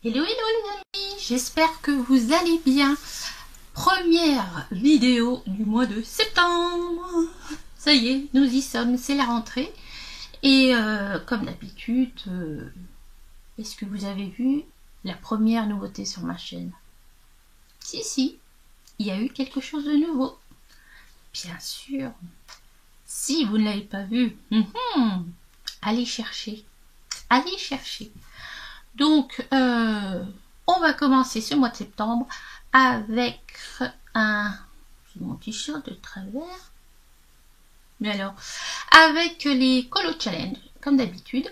Hello, hello les amis, j'espère que vous allez bien. Première vidéo du mois de septembre. Ça y est, nous y sommes, c'est la rentrée. Et comme d'habitude, est-ce que vous avez vu la première nouveauté sur ma chaîne? Si, il y a eu quelque chose de nouveau. Bien sûr. Si vous ne l'avez pas vu, allez chercher. Allez chercher. Donc, on va commencer ce mois de septembre avec mon t-shirt de travers. Mais alors, avec les Colo Challenge, comme d'habitude.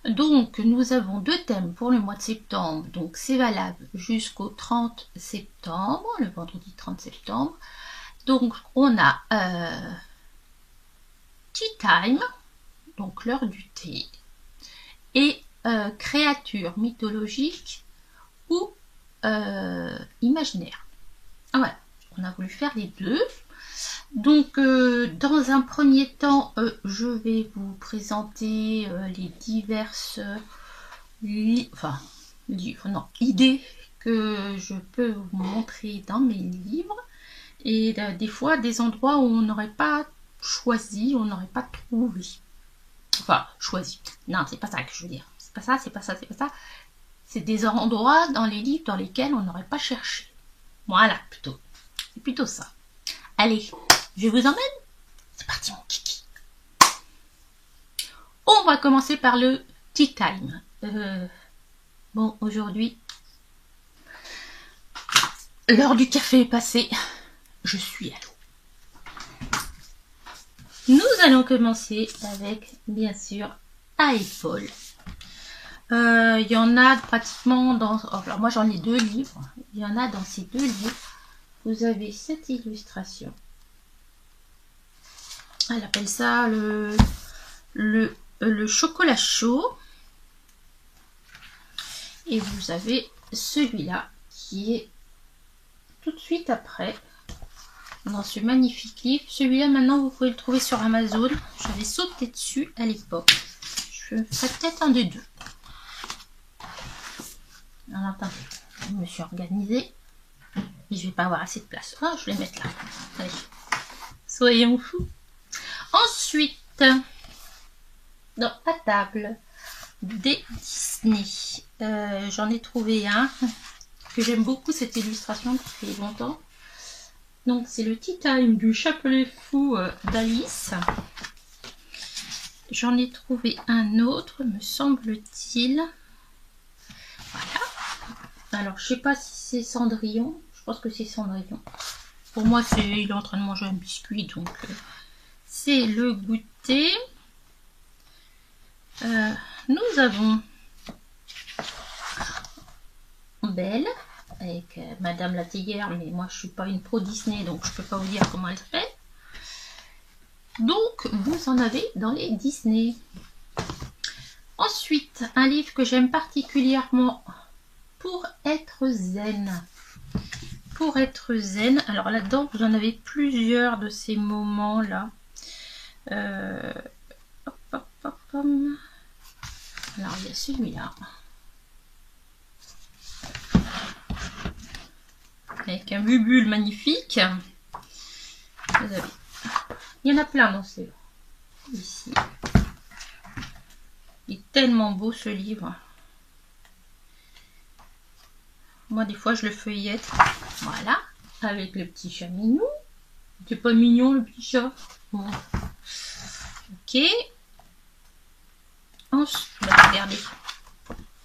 Donc, nous avons deux thèmes pour le mois de septembre. Donc, c'est valable jusqu'au 30 septembre, le vendredi 30 septembre. Donc, on a Tea Time, donc l'heure du thé, et créatures mythologiques ou imaginaires. Voilà, on a voulu faire les deux. Donc, dans un premier temps, je vais vous présenter les diverses idées que je peux vous montrer dans mes livres. Et des fois, des endroits où on n'aurait pas choisi, on n'aurait pas trouvé. Enfin, choisi. Non, c'est pas ça que je veux dire. C'est pas ça, c'est pas ça, c'est pas ça. C'est des endroits dans les livres dans lesquels on n'aurait pas cherché. Voilà, plutôt. C'est plutôt ça. Allez, je vous emmène. C'est parti, mon kiki. On va commencer par le tea time. Bon, aujourd'hui, l'heure du café est passée. Je suis à l'eau. Nous allons commencer avec, bien sûr, Paul. Il y en a pratiquement dans... Alors moi j'en ai deux livres. Il y en a dans ces deux livres. Vous avez cette illustration. Elle appelle ça le chocolat chaud. Et vous avez celui-là qui est tout de suite après. Dans ce magnifique livre. Celui-là, maintenant, vous pouvez le trouver sur Amazon. J'avais sauté dessus à l'époque. Je ferai peut-être un des deux. Alors, attendez. Je me suis organisée. Mais je vais pas avoir assez de place. Ah, je vais les mettre là. Allez. Soyons fous. Ensuite, dans la table des Disney. J'en ai trouvé un. Que j'aime beaucoup cette illustration depuis longtemps. Donc, c'est le Tea Time du Chapelet Fou d'Alice. J'en ai trouvé un autre, me semble-t-il. Voilà. Alors, je sais pas si c'est Cendrillon. Je pense que c'est Cendrillon. Pour moi, il est en train de manger un biscuit, donc c'est le goûter. Nous avons Belle. Avec Madame la Théière, mais moi je suis pas une pro Disney, donc je peux pas vous dire comment elle fait. Donc vous en avez dans les Disney. Ensuite, un livre que j'aime particulièrement, Pour être zen. Pour être zen. Alors là-dedans, vous en avez plusieurs de ces moments là. Alors il y a celui-là. Avec un bubule magnifique. Vous avez... Il y en a plein dans ces... Ici. Il est tellement beau ce livre. Moi, des fois, je le feuillette. Voilà. Avec le petit chat minou. C'est pas mignon, le petit chat. Bon. Ok. Ensuite, regardez.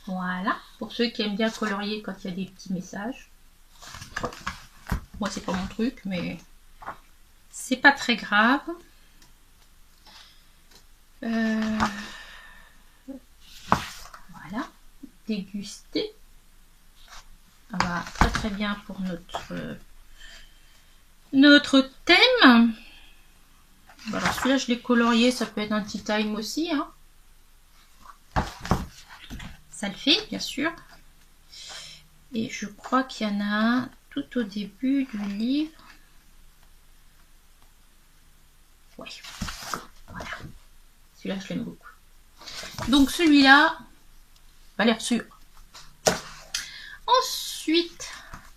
Voilà. Pour ceux qui aiment bien colorier quand il y a des petits messages. Moi, c'est pas mon truc, mais c'est pas très grave. Voilà. Déguster. Ça va très très bien pour notre thème. Voilà, celui-là, je l'ai colorié. Ça peut être un tea time aussi. Hein. Ça le fait, bien sûr. Et je crois qu'il y en a un tout au début du livre. Oui. Voilà. Celui-là, je l'aime beaucoup. Donc, celui-là, pas l'air sûr. Ensuite,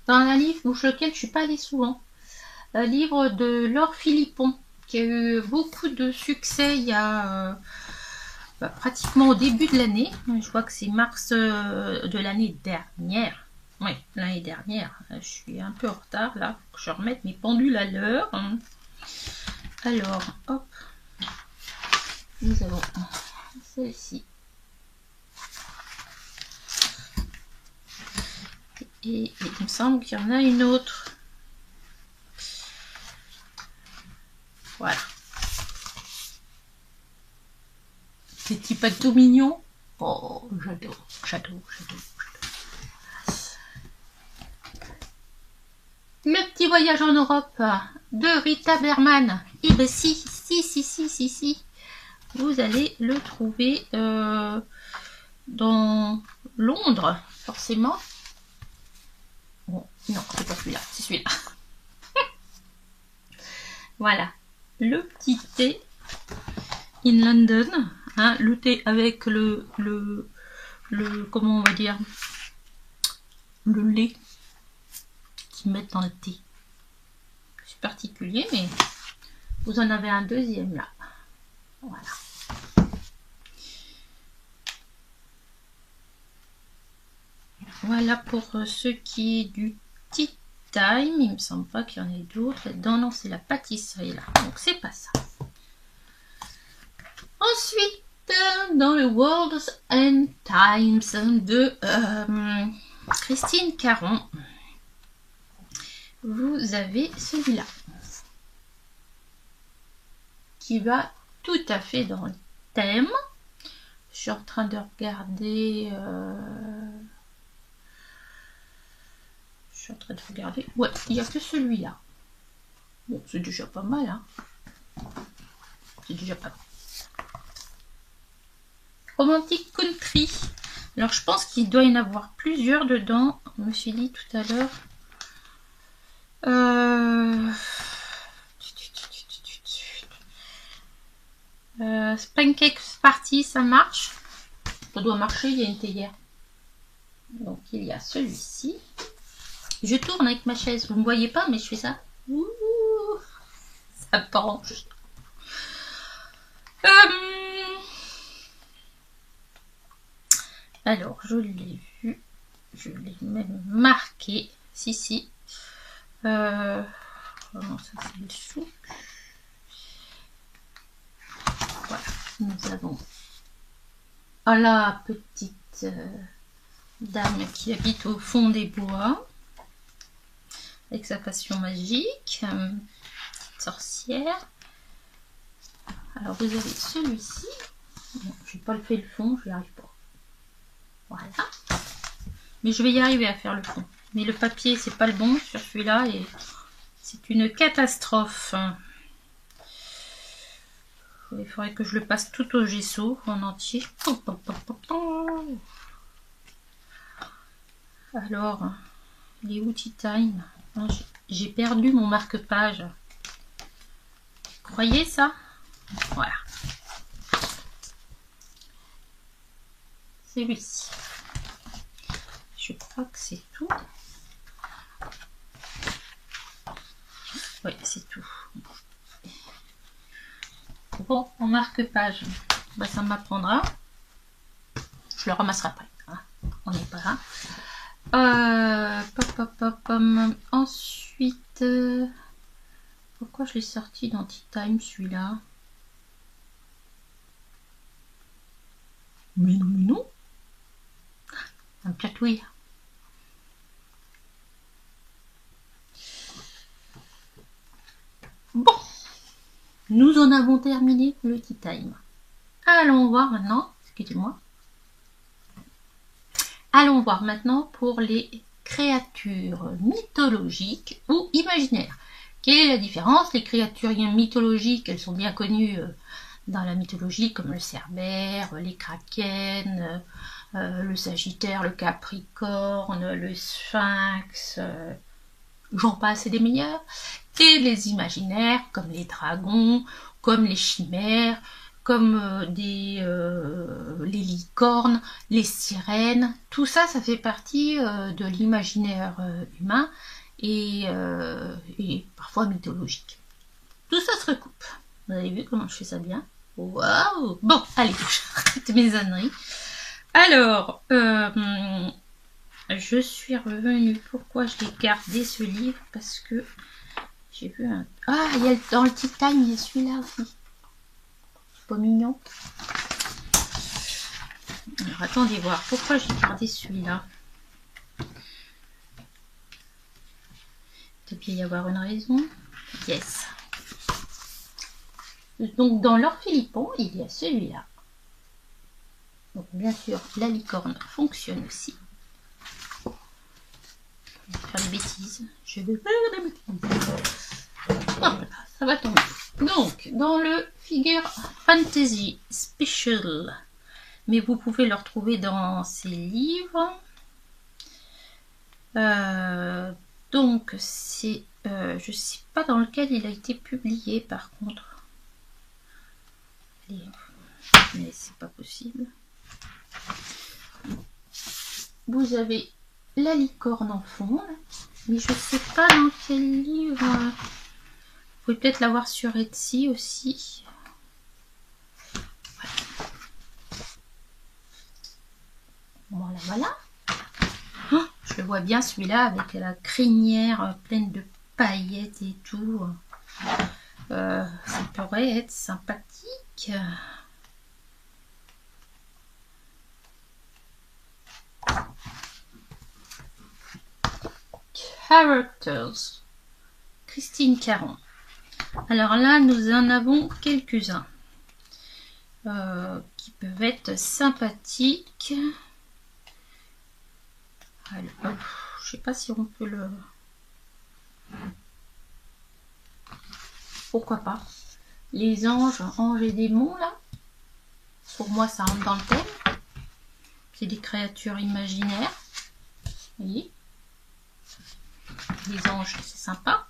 dans un livre pour lequel je suis pas allée souvent, un livre de Laure Philippon, qui a eu beaucoup de succès il y a pratiquement au début de l'année. Je vois que c'est mars de l'année dernière. Oui, l'année dernière. Je suis un peu en retard là. Faut que je remette mes pendules à l'heure. Alors, hop. Nous avons celle-ci. Et il me semble qu'il y en a une autre. Voilà. Ces petits patos mignons. Oh, j'adore, j'adore, j'adore. Le petit voyage en Europe de Rita Berman. Et ben si. Vous allez le trouver dans Londres, forcément. Bon, non, c'est pas celui-là, c'est celui-là. Voilà, le petit thé in London, hein, le thé avec le comment on va dire, le lait qu'ils mettent dans le thé. C'est particulier, mais vous en avez un deuxième là. Voilà. Voilà pour ce qui est du tea time. Il me semble pas qu'il y en ait d'autres là-dedans. Non, c'est la pâtisserie là. Donc c'est pas ça. Ensuite, dans le World's End Times de Christine Caron, vous avez celui-là qui va tout à fait dans le thème. Je suis en train de regarder. Ouais, il n'y a que celui-là. Bon, c'est déjà pas mal, hein. C'est déjà pas mal. Romantic Country. Alors, je pense qu'il doit y en avoir plusieurs dedans. Je me suis dit tout à l'heure. Pancake Party, ça marche. Ça doit marcher, il y a une théière. Donc, il y a celui-ci. Je tourne avec ma chaise, vous ne me voyez pas, mais je fais ça. Ouh, ça penche. Alors, je l'ai vu. Je l'ai même marqué. Si. Non, ça c'est le sou. Voilà, nous avons la petite dame qui habite au fond des bois. Avec sa passion magique, petite sorcière. Alors vous avez celui-ci. Bon, je n'ai pas fait le fond, je n'y arrive pas. Voilà. Mais je vais y arriver à faire le fond. Mais le papier, c'est pas le bon sur celui-là et c'est une catastrophe. Il faudrait que je le passe tout au gesso en entier. Alors, les outils time. J'ai perdu mon marque-page. Croyez ça? Voilà. C'est celui-ci. Je crois que c'est tout. Oui, c'est tout. Bon, mon marque-page. Bah, ça m'apprendra. Je le ramasserai après. Hein. On n'est pas là. Ensuite, pourquoi je l'ai sorti dans Tea Time celui-là? Mais non. Un platouille. Bon, nous en avons terminé le Tea Time. Allons voir maintenant, excusez-moi. Allons voir maintenant pour les créatures mythologiques ou imaginaires. Quelle est la différence? Les créatures mythologiques, elles sont bien connues dans la mythologie, comme le cerbère, les kraken, le sagittaire, le capricorne, le sphinx, j'en passe et des meilleurs. Et les imaginaires, comme les dragons, comme les chimères, comme les licornes, les sirènes, tout ça, ça fait partie de l'imaginaire humain et parfois mythologique. Tout ça se recoupe. Vous avez vu comment je fais ça bien? Waouh! Bon, allez, j'arrête mes âneries. Alors, je suis revenue. Pourquoi je l'ai gardé ce livre? Parce que j'ai vu un... Ah, il y a dans le Tea Time, il y a celui-là aussi. C'est pas mignon. Alors, attendez voir. Pourquoi j'ai gardé celui-là? Il doit bien y avoir une raison. Yes. Donc, dans l'Orphilippon, il y a celui-là. Donc, bien sûr, la licorne fonctionne aussi. Je vais faire des bêtises. Je vais faire des bêtises. Voilà, ça va tomber. Donc, dans le Figure Fantasy Special, mais vous pouvez le retrouver dans ces livres. Donc, c'est, je sais pas dans lequel il a été publié par contre. Mais c'est pas possible. Vous avez la licorne en fond, mais je sais pas dans quel livre. Vous pouvez peut-être l'avoir sur Etsy aussi. Voilà, voilà. Oh, je le vois bien celui-là avec la crinière pleine de paillettes et tout. Ça pourrait être sympathique. Characters. Christine Caron. Alors là, nous en avons quelques-uns qui peuvent être sympathiques. Alors, je sais pas si on peut le... Pourquoi pas. Les anges et démons, là. Pour moi, ça rentre dans le thème. C'est des créatures imaginaires. Vous voyez. Les anges, c'est sympa.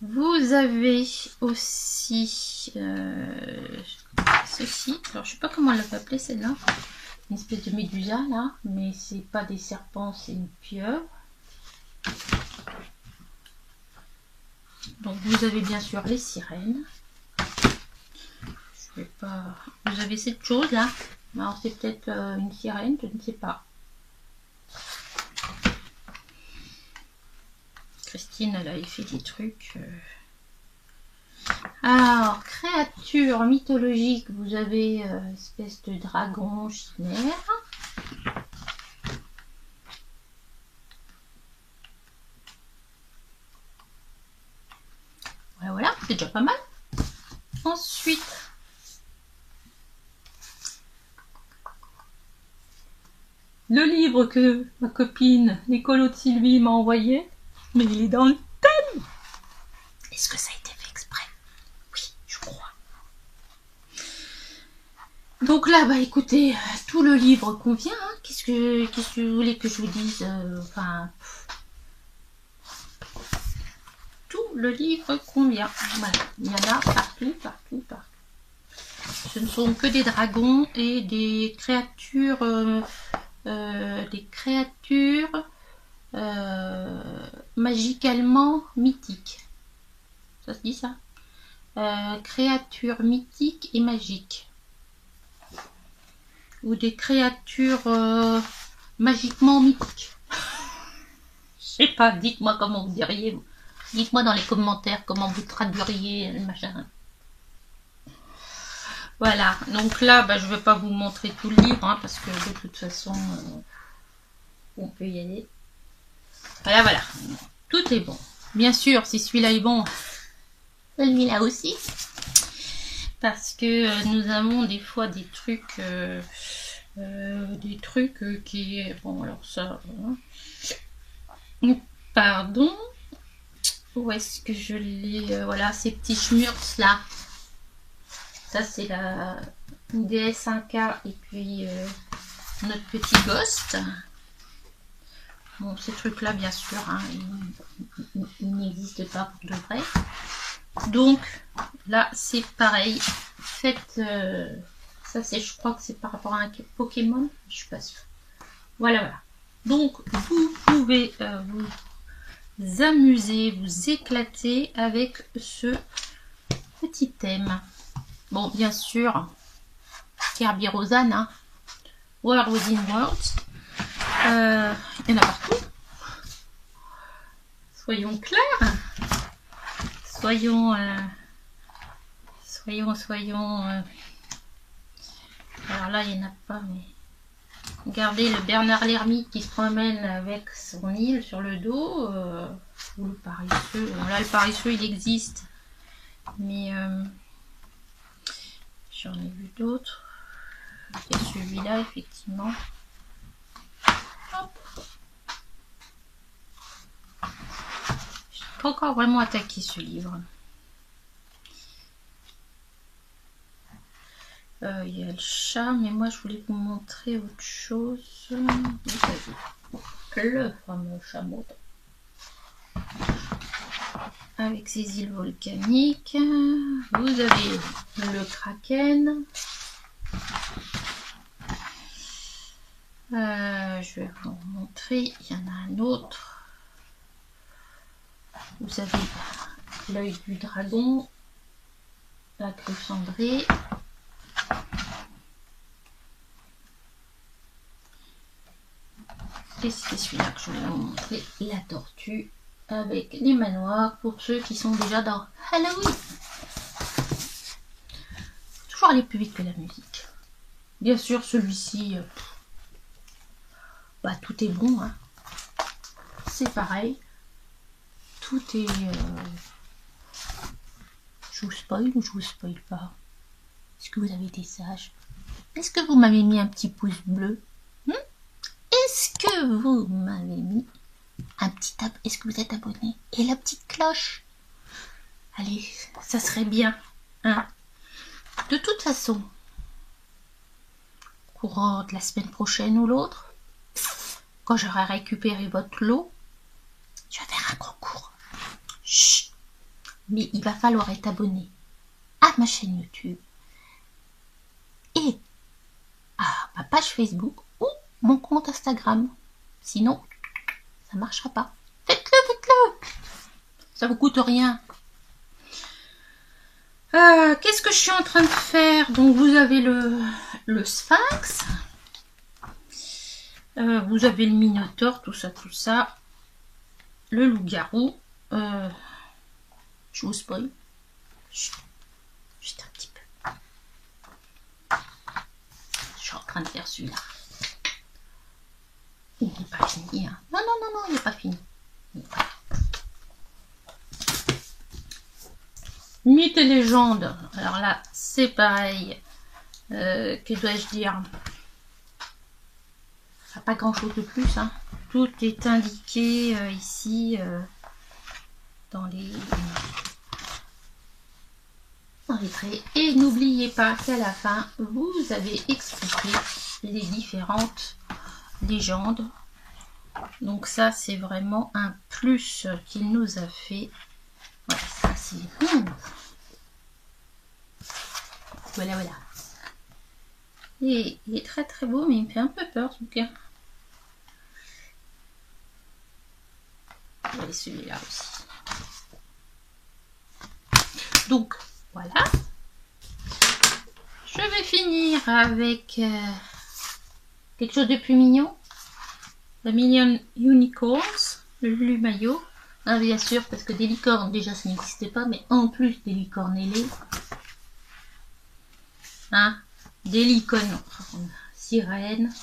Vous avez aussi ceci. Alors, je sais pas comment elle l'a appelé celle-là. Une espèce de médusa, là. Mais c'est pas des serpents, c'est une pieuvre. Donc, vous avez bien sûr les sirènes. Je vais pas... Vous avez cette chose-là. Alors, c'est peut-être une sirène, je ne sais pas. Christine, elle avait fait des trucs. Alors, créatures mythologiques, vous avez espèce de dragon chimère. Voilà, voilà, c'est déjà pas mal. Ensuite, le livre que ma copine Nicolo de Sylvie m'a envoyé. Mais il est dans le thème. Est-ce que ça a été fait exprès? Oui, je crois. Donc là, bah écoutez, tout le livre convient. Hein. Qu'est-ce que vous voulez que je vous dise? Enfin, tout le livre convient. Voilà, il y en a partout, partout, partout. Ce ne sont que des dragons et des créatures, magicalement mythiques. Ça se dit ça? Créatures mythiques et magiques. Ou des créatures magiquement mythiques. Je sais pas, dites-moi comment vous diriez. Dites-moi dans les commentaires comment vous traduiriez le machin. Voilà, donc là, bah, je ne vais pas vous montrer tout le livre, hein, parce que de toute façon, on peut y aller. Voilà, voilà, tout est bon. Bien sûr, si celui-là est bon, celui-là aussi. Parce que nous avons des fois des trucs qui... Bon, alors ça... Pardon. Où est-ce que je l'ai... voilà, ces petits schmurts là. Ça, c'est la DS1K et puis notre petit ghost. Bon, ces trucs-là, bien sûr, hein, ils n'existent pas pour de vrai. Donc, là, c'est pareil. fait, ça c'est, je crois que c'est par rapport à un Pokémon, je suis pas sûre. Voilà, voilà. Donc, vous pouvez vous amuser, vous éclater avec ce petit thème. Bon, bien sûr, Kirby Rosanne, hein. World Within Worlds. Il y en a partout. Soyons clairs. Soyons... Alors là, il n'y en a pas, mais... Regardez le Bernard l'ermite qui se promène avec son île sur le dos. Ou le paresseux. Bon, là, le paresseux, il existe. Mais j'en ai vu d'autres. Il y a celui-là, effectivement. Hop. Je n'ai pas encore vraiment attaqué ce livre. Il y a le chat, mais moi je voulais vous montrer autre chose. Vous avez le fameux chameau avec ses îles volcaniques. Vous avez le kraken. Je vais vous montrer. Il y en a un autre. Vous avez l'œil du dragon, la griffe cendrée. Et c'est celui-là que je vais vous montrer, la tortue avec les manoirs pour ceux qui sont déjà dans Halloween. Toujours aller plus vite que la musique. Bien sûr, celui-ci, bah, tout est bon, hein. C'est pareil. Tout est... Je vous spoil ou je vous spoil pas? Est-ce que vous avez été sage? Est-ce que vous m'avez mis un petit pouce bleu? Est-ce que vous m'avez mis un petit tab? Est-ce que vous êtes abonné? Et la petite cloche? Allez, ça serait bien, hein? De toute façon, courant de la semaine prochaine ou l'autre, quand j'aurai récupéré votre lot, je vais faire un concours. Chut. Mais il va falloir être abonné à ma chaîne YouTube et à ma page Facebook ou mon compte Instagram. Sinon, ça ne marchera pas. Faites-le, faites-le. Ça vous coûte rien. Qu'est-ce que je suis en train de faire? Donc, vous avez le sphinx. Vous avez le minotaure, tout ça, tout ça. Le loup-garou. Je vous spoil. Chut. Juste un petit peu. Je suis en train de faire celui-là. Il n'est pas fini, hein. Non, non, non, non, il n'est pas fini. Mythes et légendes. Alors là, c'est pareil. Que dois-je dire? Pas grand chose de plus, hein. Tout est indiqué ici dans les traits. Et n'oubliez pas qu'à la fin, vous avez expliqué les différentes légendes. Donc ça, c'est vraiment un plus qu'il nous a fait. Voilà, ça c'est... Voilà, voilà. Et il est très très beau, mais il me fait un peu peur ce bouquin. Et celui-là aussi. Donc, voilà. Je vais finir avec quelque chose de plus mignon. La Million Unicorns, le Lulu Maillot. Ah, bien sûr, parce que des licornes, déjà ça n'existait pas, mais en plus des licornes ailées. Hein, des licornes sirènes.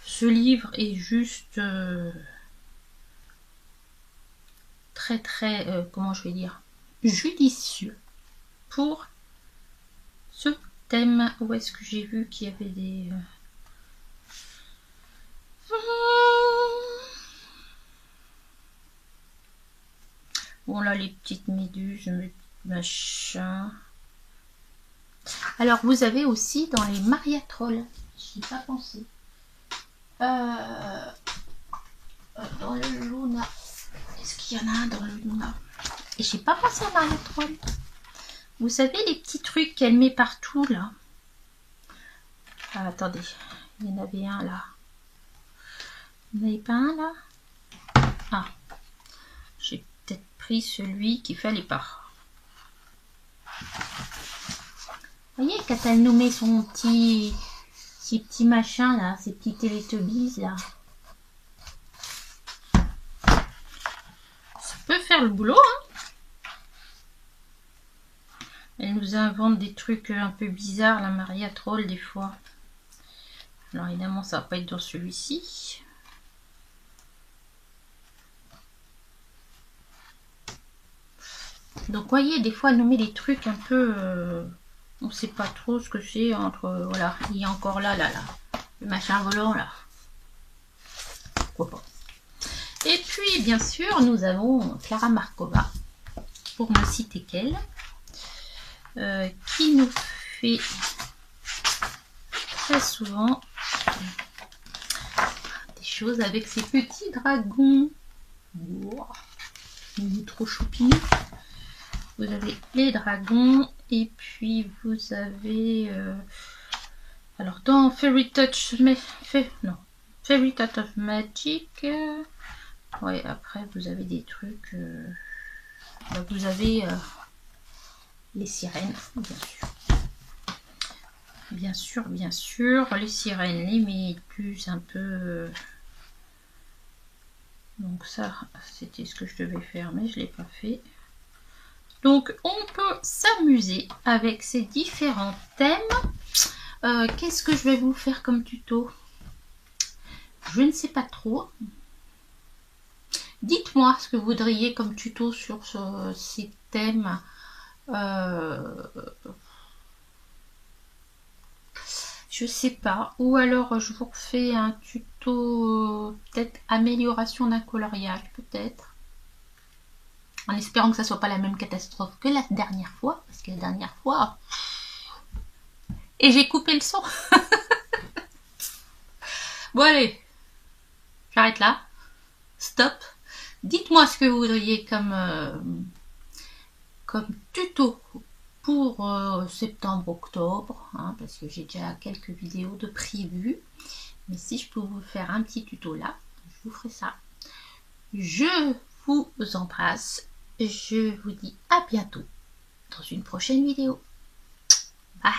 Ce livre est juste très très, comment je vais dire, judicieux pour ce thème. Où est-ce que j'ai vu qu'il y avait des... Bon là, les petites méduses, machin. Alors vous avez aussi dans les Mariatrolles, j'y ai pas pensé. Dans le Luna, est-ce qu'il y en a un dans le Luna? Et j'ai pas pensé à Mariatroll. Vous savez les petits trucs qu'elle met partout là. Ah, attendez, il y en avait un là. Vous n'avez pas un là? Ah, j'ai peut-être pris celui qu'il fallait pas. Vous voyez quand elle nous met son petit... ces petits machins là, ces petits Teletubbies là. Ça peut faire le boulot, hein. Elle nous invente des trucs un peu bizarres, la Maria Troll, des fois. Alors évidemment, ça va pas être dans celui-ci. Donc voyez, des fois, elle nous met des trucs un peu... on sait pas trop ce que c'est entre... voilà, il y a encore là, le machin volant, là. Pourquoi pas. Et puis, bien sûr, nous avons Clara Markova, pour ne citer qu'elle, qui nous fait très souvent des choses avec ses petits dragons. Wow. Il est trop choupinou. Vous avez les dragons et puis vous avez alors dans Fairy Touch Fairy Touch of Magic, ouais, après vous avez des trucs vous avez les sirènes, bien sûr les sirènes, les méduses un peu donc ça c'était ce que je devais faire mais je l'ai pas fait. Donc on peut s'amuser avec ces différents thèmes. Qu'est-ce que je vais vous faire comme tuto? Je ne sais pas trop. Dites-moi ce que vous voudriez comme tuto sur ces thèmes. Je sais pas. Ou alors je vous refais un tuto peut-être amélioration d'un coloriage peut-être. En espérant que ça soit pas la même catastrophe que la dernière fois. Parce que la dernière fois... Et j'ai coupé le son. Bon allez. J'arrête là. Stop. Dites-moi ce que vous voudriez comme tuto pour septembre-octobre. Hein, parce que j'ai déjà quelques vidéos de prévues. Mais si je peux vous faire un petit tuto là, je vous ferai ça. Je vous embrasse. Je vous dis à bientôt dans une prochaine vidéo. Bye.